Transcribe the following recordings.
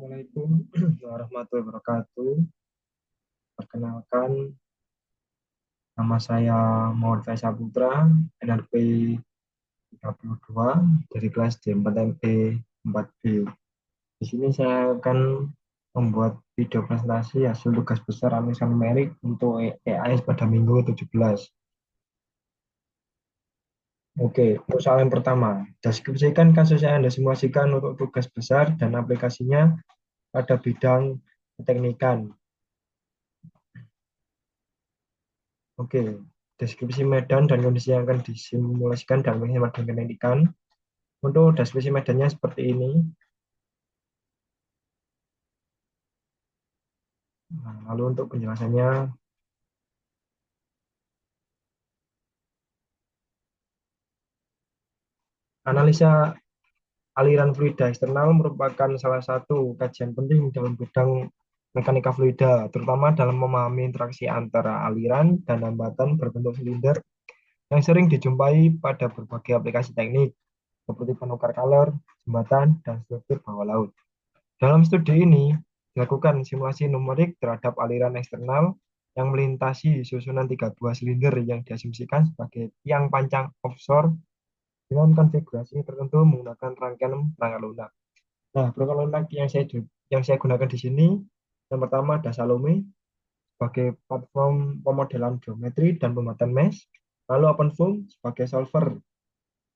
Assalamualaikum warahmatullahi wabarakatuh. Perkenalkan, nama saya Muhammad Faisal Putra, NRP 32 dari kelas D4MP 4B. Di sini saya akan membuat video presentasi hasil tugas besar analisis numerik untuk EAS pada minggu 17. Oke, persoalan pertama. Deskripsikan kasus yang Anda simulasikan untuk tugas besar dan aplikasinya pada bidang keteknikan. Oke, deskripsi medan dan kondisi yang akan disimulasikan dalam medan keteknikan. Untuk deskripsi medannya seperti ini. Nah, lalu untuk penjelasannya, analisa aliran fluida eksternal merupakan salah satu kajian penting dalam bidang mekanika fluida, terutama dalam memahami interaksi antara aliran dan hambatan berbentuk silinder yang sering dijumpai pada berbagai aplikasi teknik, seperti penukar kalor, jembatan, dan struktur bawah laut. Dalam studi ini, dilakukan simulasi numerik terhadap aliran eksternal yang melintasi susunan 3 buah silinder yang diasumsikan sebagai tiang pancang offshore dengan konfigurasi tertentu menggunakan rangkaian perangkat lunak. Nah, perangkat lunak yang saya gunakan di sini, yang pertama ada Salome sebagai platform pemodelan geometri dan pembuatan mesh, lalu OpenFOAM sebagai solver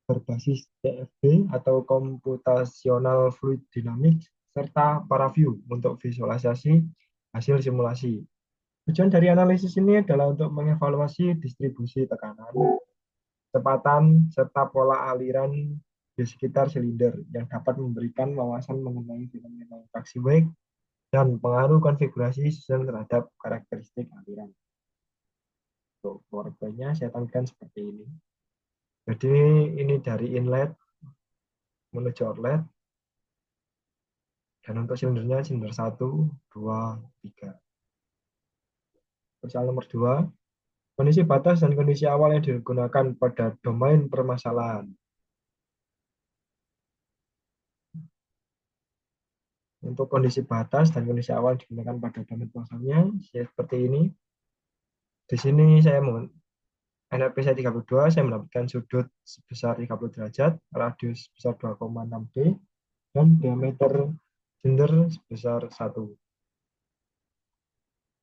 berbasis CFD atau Computational Fluid Dynamics, serta ParaView untuk visualisasi hasil simulasi. Tujuan dari analisis ini adalah untuk mengevaluasi distribusi tekanan, kecepatan, serta pola aliran di sekitar silinder yang dapat memberikan wawasan mengenai fenomena interaksi wake dan pengaruh konfigurasi susunan terhadap karakteristik aliran. Untuk PowerPoint-nya saya tampilkan seperti ini. Jadi ini dari inlet menuju outlet. Dan untuk silindernya silinder 1, 2, 3. Soal nomor 2, kondisi batas dan kondisi awal yang digunakan pada domain permasalahan. Untuk kondisi batas dan kondisi awal yang digunakan pada domain permasalahannya seperti ini. Di sini saya NRP saya 32, saya mendapatkan sudut sebesar 30 derajat, radius sebesar 2,6 D, dan diameter silinder sebesar 1.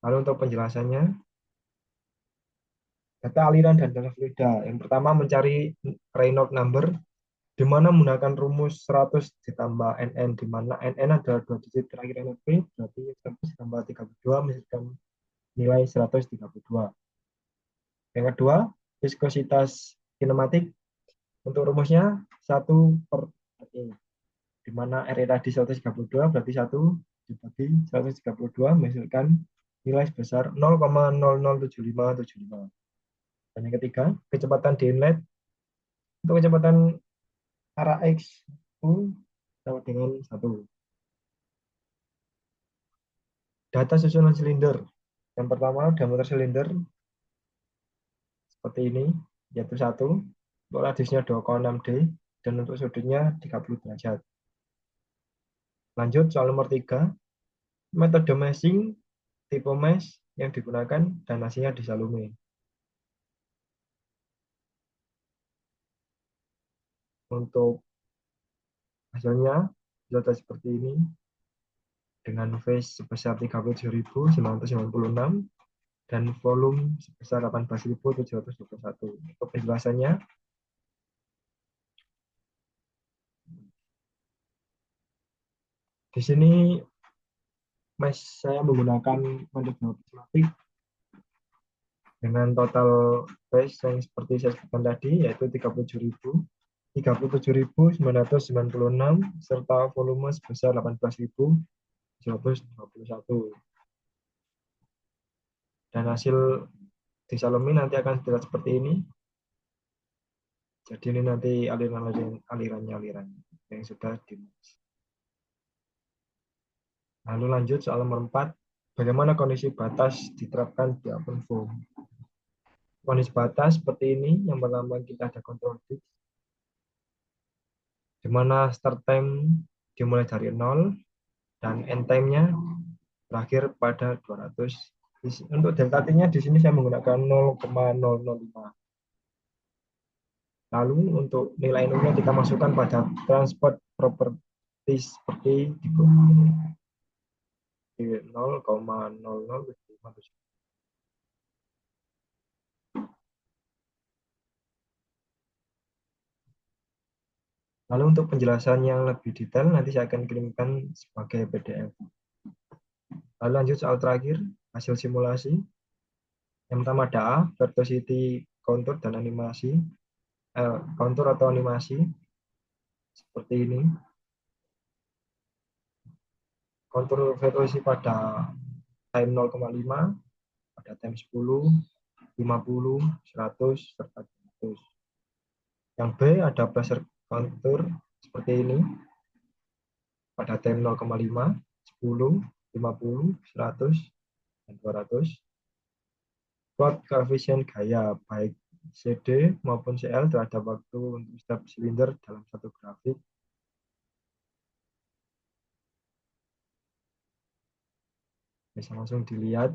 Lalu untuk penjelasannya, data aliran dan data fluida. Yang pertama mencari Reynolds number, di mana menggunakan rumus 100 ditambah NN, di mana NN adalah 2 digit terakhir NRP, berarti 100 ditambah 32 menghasilkan nilai 132. Yang kedua, viskositas kinematik. Untuk rumusnya 1 per RE, di mana RE tadi 132, berarti 1 dibagi 132 menghasilkan nilai sebesar 0,007575. Dan yang ketiga, kecepatan di inlet. Untuk kecepatan arah X sama dengan 1. Data susunan silinder. Yang pertama, diameter silinder seperti ini, yaitu 1. Untuk radiusnya 2,6 D, dan untuk sudutnya 30 derajat. Lanjut, soal nomor 3. Metode meshing, tipe mesh yang digunakan, dan hasilnya di Salome. Untuk hasilnya, data seperti ini, dengan phase sebesar 37.996 dan volume sebesar 18.721. Untuk penjelasannya, di sini mesh saya menggunakan metode prismatik dengan total phase yang seperti saya sebutkan tadi, yaitu 37.996 serta volume sebesar 18.721. Dan hasil di Salome nanti akan dilihat seperti ini. Jadi ini nanti alirannya yang sudah di. Lalu lanjut soal nomor 4. Bagaimana kondisi batas diterapkan di OpenFOAM? Kondisi batas seperti ini. Yang pertama kita ada control disk, di mana start time dimulai dari 0, dan end time-nya berakhir pada 200. Untuk delta T-nya di sini saya menggunakan 0,005. Lalu untuk nilai nolnya kita masukkan pada transport properties seperti di 0,00. Lalu untuk penjelasan yang lebih detail nanti saya akan kirimkan sebagai PDF. Lalu lanjut soal terakhir, hasil simulasi. Yang pertama ada A, velocity contour dan animasi. Contour atau animasi seperti ini. Contour velocity pada time 0,5, pada time 10, 50, 100, serta 100. Yang B ada pressure contour seperti ini pada time 0,5, 10, 50, 100, dan 200. Plot koefisien gaya baik CD maupun CL terhadap waktu untuk setiap silinder dalam satu grafik. Bisa langsung dilihat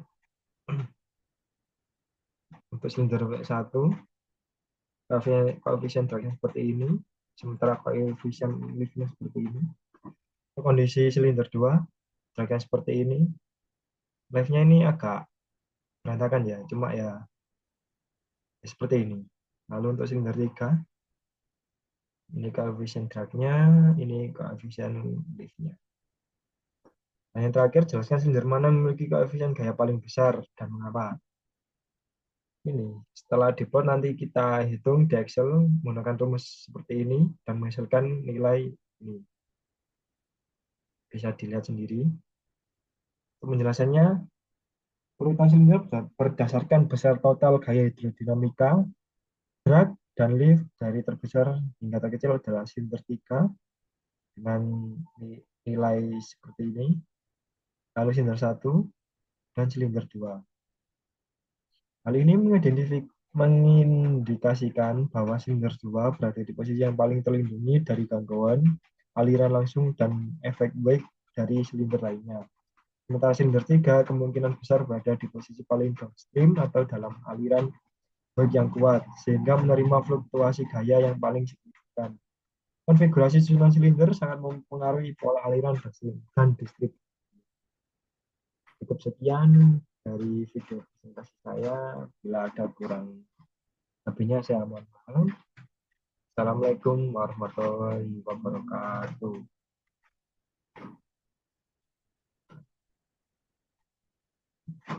untuk silinder 1, koefisien dragnya seperti ini, sementara koefisien liftnya seperti ini. Kondisi silinder 2, dragnya seperti ini. Liftnya ini agak berantakan ya, cuma ya seperti ini. Lalu untuk silinder 3, ini koefisien dragnya, ini koefisien liftnya. Nah, yang terakhir, jelaskan silinder mana memiliki koefisien gaya paling besar dan mengapa. Ini, setelah diplot nanti kita hitung di Excel menggunakan rumus seperti ini dan menghasilkan nilai ini. Bisa dilihat sendiri. Untuk penjelasannya, urutan silinder berdasarkan besar total gaya hidrodinamika, drag, dan lift dari terbesar hingga terkecil adalah silinder 3 dengan nilai seperti ini, lalu silinder 1 dan silinder 2. Hal ini mengindikasikan bahwa silinder 2 berada di posisi yang paling terlindungi dari gangguan aliran langsung dan efek wake dari silinder lainnya. Sementara silinder 3 kemungkinan besar berada di posisi paling downstream atau dalam aliran wake yang kuat, sehingga menerima fluktuasi gaya yang paling signifikan. Konfigurasi susunan silinder sangat mempengaruhi pola aliran dan distribusi. Cukup sekian dari video presentasi saya. Bila ada kurang lebihnya saya mohon maaf. Assalamualaikum warahmatullahi wabarakatuh.